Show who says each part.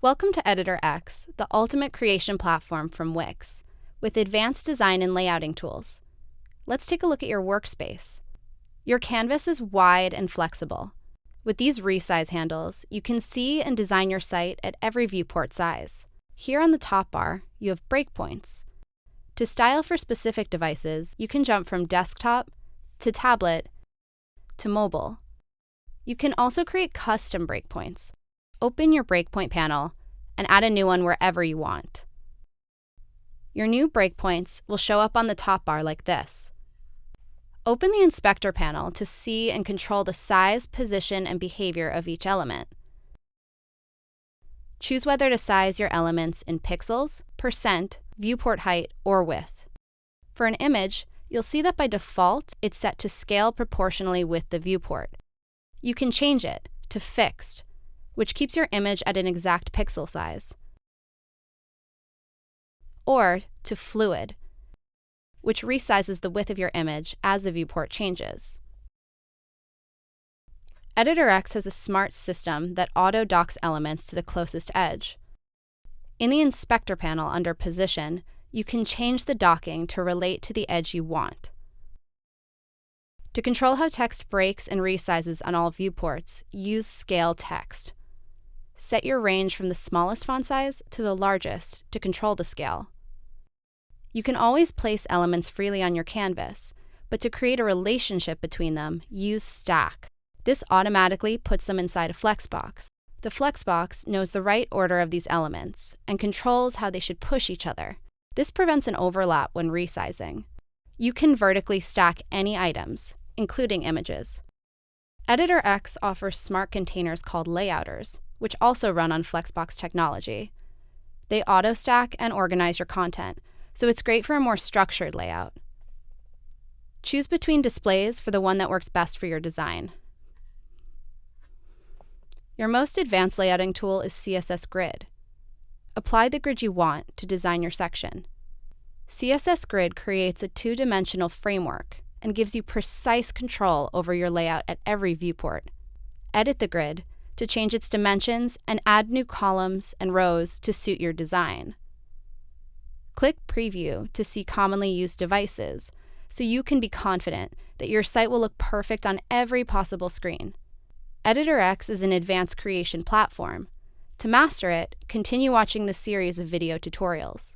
Speaker 1: Welcome to Editor X, the ultimate creation platform from Wix, with advanced design and layouting tools. Let's take a look at your workspace. Your canvas is wide and flexible. With these resize handles, you can see and design your site at every viewport size. Here on the top bar, you have breakpoints. To style for specific devices, you can jump from desktop to tablet to mobile. You can also create custom breakpoints. Open your breakpoint panel and add a new one wherever you want. Your new breakpoints will show up on the top bar like this. Open the inspector panel to see and control the size, position, and behavior of each element. Choose whether to size your elements in pixels, percent, viewport height, or width. For an image, you'll see that by default, it's set to scale proportionally with the viewport. You can change it to fixed, which keeps your image at an exact pixel size, or to fluid, which resizes the width of your image as the viewport changes. Editor X has a smart system that auto-docks elements to the closest edge. In the Inspector panel under Position, you can change the docking to relate to the edge you want. To control how text breaks and resizes on all viewports, use Scale Text. Set your range from the smallest font size to the largest to control the scale. You can always place elements freely on your canvas, but to create a relationship between them, use Stack. This automatically puts them inside a Flexbox. The Flexbox knows the right order of these elements and controls how they should push each other. This prevents an overlap when resizing. You can vertically stack any items, including images. Editor X offers smart containers called layouters, which also run on Flexbox technology. They auto-stack and organize your content, so it's great for a more structured layout. Choose between displays for the one that works best for your design. Your most advanced layouting tool is CSS Grid. Apply the grid you want to design your section. CSS Grid creates a two-dimensional framework and gives you precise control over your layout at every viewport. Edit the grid to change its dimensions and add new columns and rows to suit your design. Click Preview to see commonly used devices, so you can be confident that your site will look perfect on every possible screen. Editor X is an advanced creation platform. To master it, continue watching the series of video tutorials.